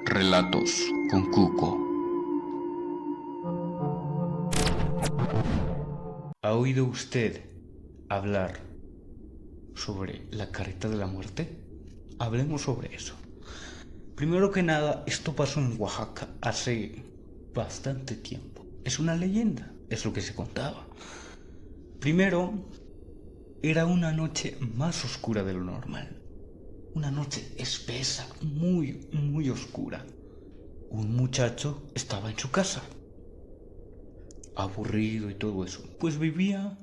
Relatos con Cuco. ¿Ha oído usted hablar sobre la carreta de la muerte? Hablemos sobre eso. Primero que nada, esto pasó en Oaxaca hace bastante tiempo. Es una leyenda, es lo que se contaba. Primero, era una noche más oscura de lo normal. Una noche espesa, muy oscura. Un muchacho estaba en su casa, aburrido y todo eso. Pues vivía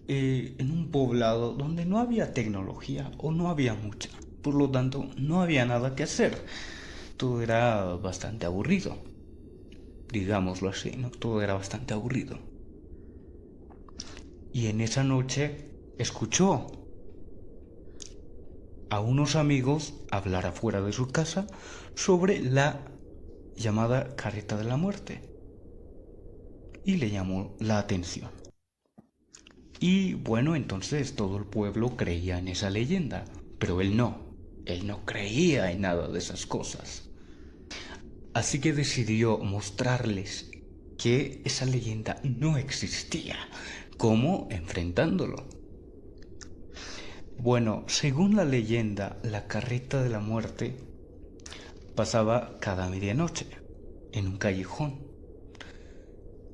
en un poblado donde no había tecnología o no había mucha. Por lo tanto, no había nada que hacer. Todo era bastante aburrido. Digámoslo así, ¿no? Todo era bastante aburrido. Y en esa noche escuchó a unos amigos hablar afuera de su casa sobre la llamada carreta de la muerte. Y le llamó la atención. Y bueno, entonces todo el pueblo creía en esa leyenda, pero él no creía en nada de esas cosas. Así que decidió mostrarles que esa leyenda no existía. ¿Cómo? Enfrentándolo. Bueno, según la leyenda, la carreta de la muerte pasaba cada medianoche en un callejón.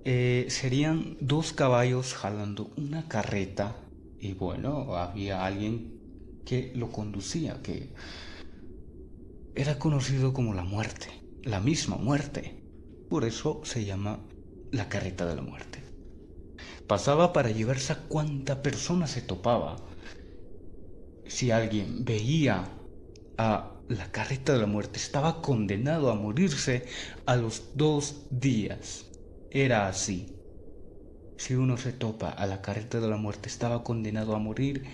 Serían dos caballos jalando una carreta y bueno, había alguien que lo conducía, que era conocido como la muerte, la misma muerte. Por eso se llama la carreta de la muerte. Pasaba para llevarse a cuanta persona se topaba. Si alguien veía a la carreta de la muerte, estaba condenado a morirse a los 2 días. Era así. Si uno se topa a la carreta de la muerte, estaba condenado a morir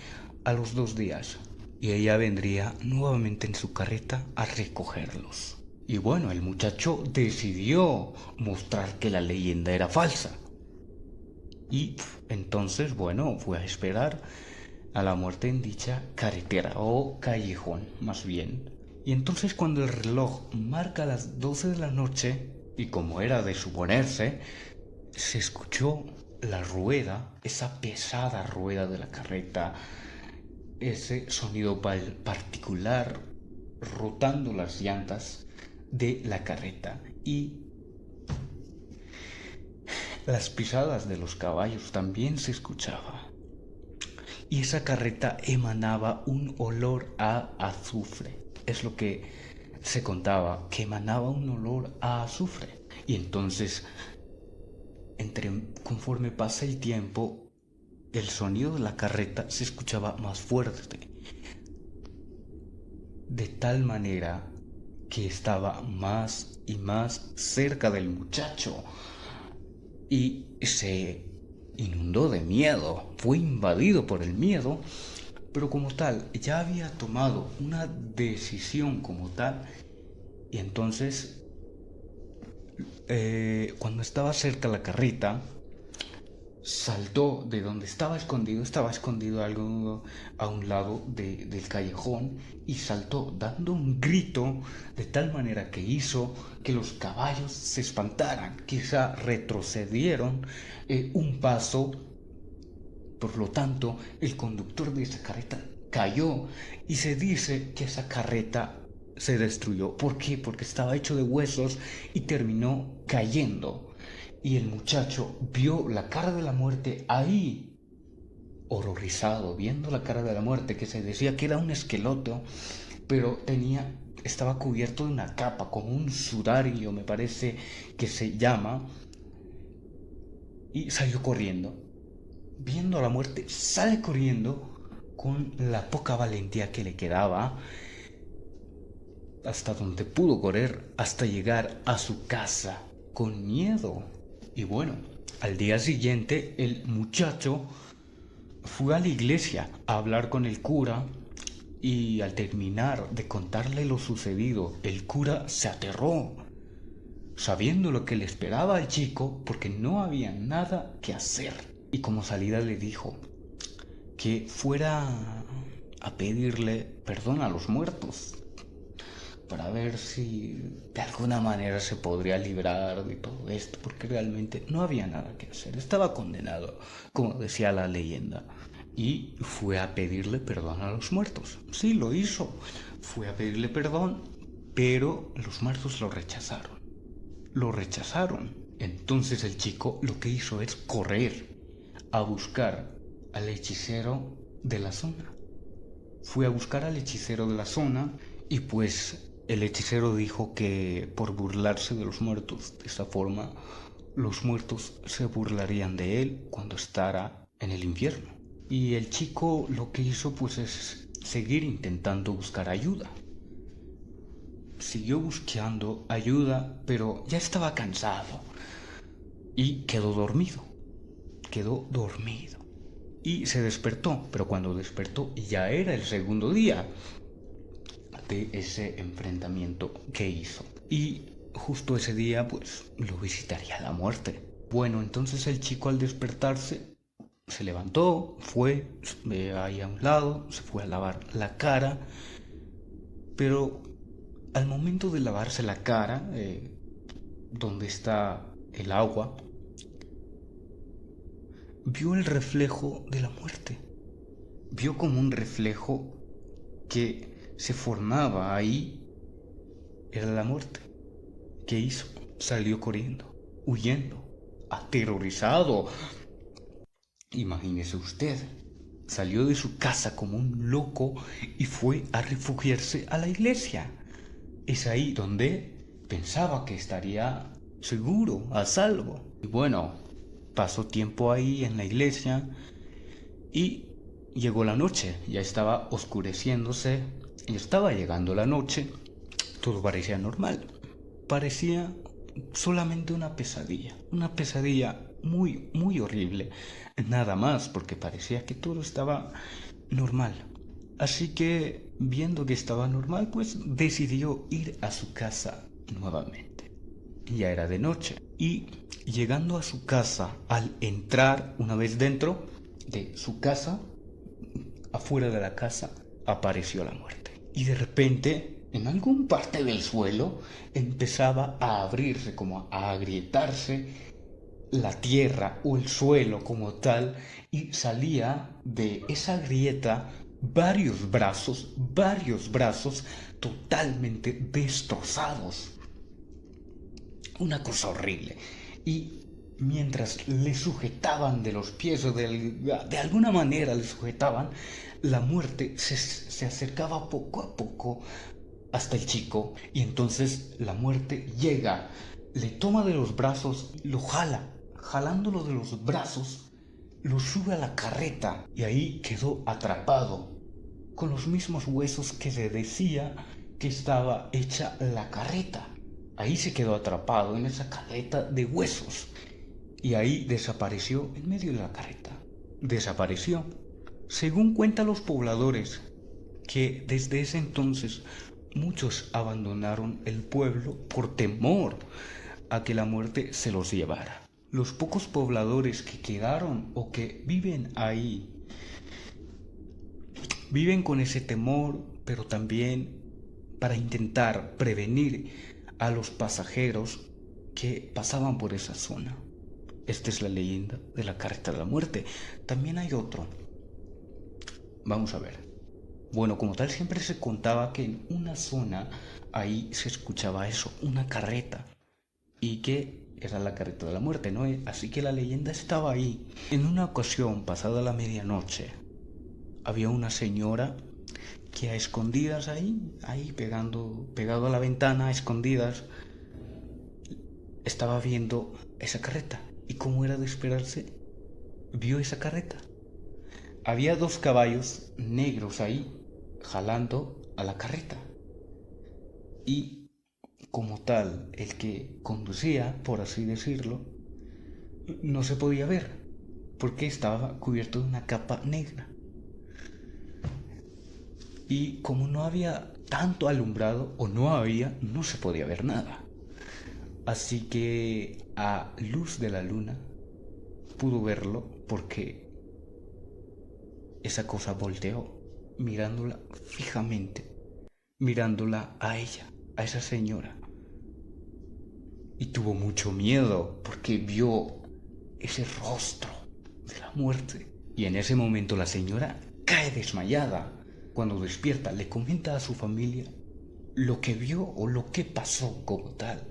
a los 2 días. Y ella vendría nuevamente en su carreta a recogerlos. Y bueno, el muchacho decidió mostrar que la leyenda era falsa. Y entonces, bueno, fue a esperar a la muerte en dicha carretera o callejón, más bien. Y entonces cuando el reloj marca las 12 de la noche, y como era de suponerse, se escuchó la rueda, esa pesada rueda de la carreta, ese sonido particular rotando las llantas de la carreta y las pisadas de los caballos también se escuchaba. Y esa carreta emanaba un olor a azufre. Es lo que se contaba, que emanaba un olor a azufre. Y entonces, conforme pasa el tiempo, el sonido de la carreta se escuchaba más fuerte. De tal manera que estaba más y más cerca del muchacho. Y se inundó de miedo, fue invadido por el miedo, pero como tal, ya había tomado una decisión como tal, y entonces, cuando estaba cerca la carreta, saltó de donde estaba escondido algo a un lado del callejón, y saltó dando un grito de tal manera que hizo que los caballos se espantaran, quizá retrocedieron un paso. Por lo tanto, el conductor de esa carreta cayó y se dice que esa carreta se destruyó. ¿Por qué? Porque estaba hecho de huesos y terminó cayendo. Y el muchacho vio la cara de la muerte ahí, horrorizado, viendo la cara de la muerte, que se decía que era un esqueleto, pero estaba cubierto de una capa, como un sudario, me parece que se llama, y salió corriendo. Viendo a la muerte, sale corriendo con la poca valentía que le quedaba, hasta donde pudo correr, hasta llegar a su casa, con miedo. Y bueno, al día siguiente el muchacho fue a la iglesia a hablar con el cura, y al terminar de contarle lo sucedido, el cura se aterró, sabiendo lo que le esperaba al chico, porque no había nada que hacer. Y como salida le dijo que fuera a pedirle perdón a los muertos, para ver si de alguna manera se podría librar de todo esto, porque realmente no había nada que hacer, estaba condenado, como decía la leyenda, y fue a pedirle perdón a los muertos. Sí, lo hizo, fue a pedirle perdón, pero los muertos lo rechazaron. Entonces el chico lo que hizo es correr a buscar al hechicero de la zona. Fue a buscar al hechicero de la zona y pues el hechicero dijo que por burlarse de los muertos de esa forma, los muertos se burlarían de él cuando estará en el infierno. Y el chico lo que hizo pues es seguir intentando buscar ayuda. Siguió buscando ayuda, pero ya estaba cansado y quedó dormido. Y se despertó, pero cuando despertó ya era el segundo día de ese enfrentamiento que hizo. Y justo ese día pues lo visitaría la muerte. Bueno, entonces el chico al despertarse se levantó, fue ahí a un lado, se fue a lavar la cara, pero al momento de lavarse la cara, donde está el agua, vio el reflejo de la muerte. Vio como un reflejo que se formaba ahí. Era la muerte. ¿Qué hizo? Salió corriendo, huyendo, aterrorizado. Imagínese usted. Salió de su casa como un loco y fue a refugiarse a la iglesia. Es ahí donde pensaba que estaría seguro, a salvo. Y bueno, pasó tiempo ahí en la iglesia y llegó la noche. Ya estaba oscureciéndose y estaba llegando la noche. Todo parecía normal. Parecía solamente una pesadilla muy, muy horrible. Nada más, porque parecía que todo estaba normal. Así que, viendo que estaba normal, pues decidió ir a su casa nuevamente. Ya era de noche. Y llegando a su casa, al entrar una vez dentro de su casa, afuera de la casa, apareció la muerte. Y de repente, en algún parte del suelo, empezaba a abrirse, como a agrietarse la tierra o el suelo como tal, y salía de esa grieta varios brazos totalmente destrozados. Una cosa horrible. Y mientras le sujetaban de los pies o de alguna manera le sujetaban, la muerte se acercaba poco a poco hasta el chico y entonces la muerte llega, le toma de los brazos, lo jala, jalándolo de los brazos, lo sube a la carreta y ahí quedó atrapado con los mismos huesos que se decía que estaba hecha la carreta. Ahí se quedó atrapado en esa carreta de huesos y ahí desapareció en medio de la carreta. Desapareció. Según cuentan los pobladores, que desde ese entonces muchos abandonaron el pueblo por temor a que la muerte se los llevara. Los pocos pobladores que quedaron o que viven ahí viven con ese temor, pero también para intentar prevenir a los pasajeros que pasaban por esa zona. Esta es la leyenda de la carreta de la muerte. También hay otro. Vamos a ver. Bueno, como tal siempre se contaba que en una zona ahí se escuchaba eso, una carreta, y que era la carreta de la muerte, ¿no? Así que la leyenda estaba ahí. En una ocasión, pasada la medianoche, había una señora que a escondidas ahí pegado a la ventana, a escondidas, estaba viendo esa carreta. Y como era de esperarse, vio esa carreta. Había 2 caballos negros ahí, jalando a la carreta. Y como tal, el que conducía, por así decirlo, no se podía ver, porque estaba cubierto de una capa negra. Y como no había tanto alumbrado, o no se podía ver nada. Así que a luz de la luna pudo verlo porque esa cosa volteó, mirándola fijamente, mirándola a ella. a esa señora. Y tuvo mucho miedo porque vio ese rostro de la muerte. Y en ese momento la señora cae desmayada. Cuando despierta, le comenta a su familia lo que vio o lo que pasó como tal.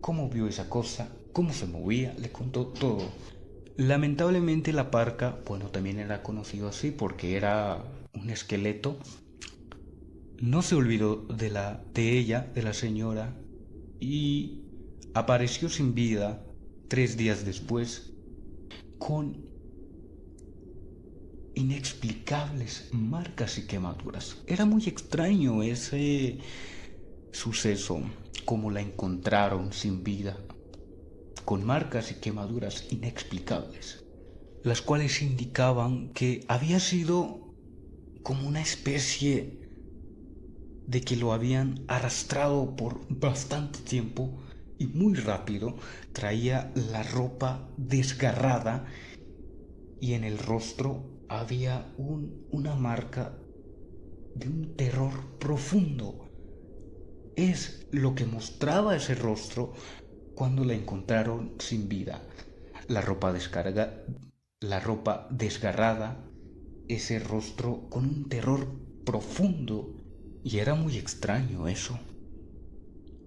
Cómo vio esa cosa, cómo se movía, le contó todo. Lamentablemente la parca, bueno, también era conocido así porque era un esqueleto. No se olvidó de ella, de la señora, y apareció sin vida 3 días después con inexplicables marcas y quemaduras. Era muy extraño ese suceso, como la encontraron sin vida, con marcas y quemaduras inexplicables, las cuales indicaban que había sido como una especie de que lo habían arrastrado por bastante tiempo y muy rápido. Traía la ropa desgarrada y en el rostro había una marca de un terror profundo. Es lo que mostraba ese rostro cuando la encontraron sin vida. La ropa la ropa desgarrada, ese rostro con un terror profundo. Y era muy extraño eso.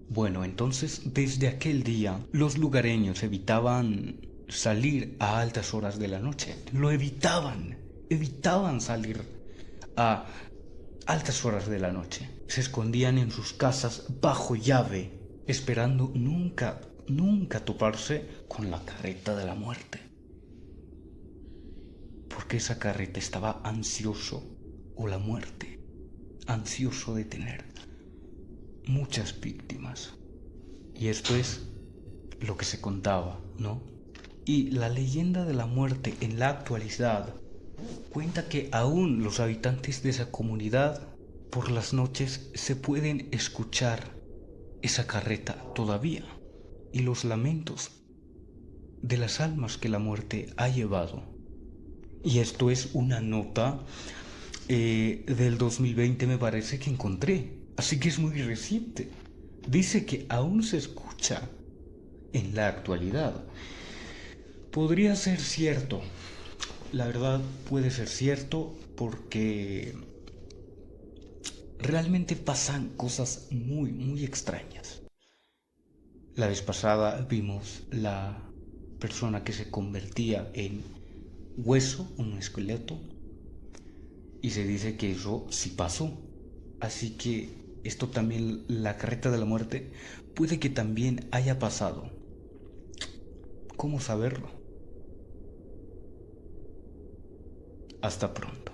Bueno, entonces desde aquel día los lugareños evitaban salir a altas horas de la noche. Lo evitaban salir a altas horas de la noche. Se escondían en sus casas bajo llave, esperando nunca toparse con la carreta de la muerte. Porque esa carreta estaba ansioso, o la muerte, ansioso de tener muchas víctimas. Y esto es lo que se contaba, ¿no? Y la leyenda de la muerte en la actualidad cuenta que aún los habitantes de esa comunidad por las noches se pueden escuchar esa carreta todavía y los lamentos de las almas que la muerte ha llevado. Y esto es una nota del 2020 me parece que encontré, así que es muy reciente. Dice que aún se escucha en la actualidad. Podría ser cierto, la verdad puede ser cierto porque realmente pasan cosas muy extrañas. La vez pasada vimos la persona que se convertía en hueso, un esqueleto, y se dice que eso sí pasó. Así que esto también, la carreta de la muerte, puede que también haya pasado. ¿Cómo saberlo? Hasta pronto.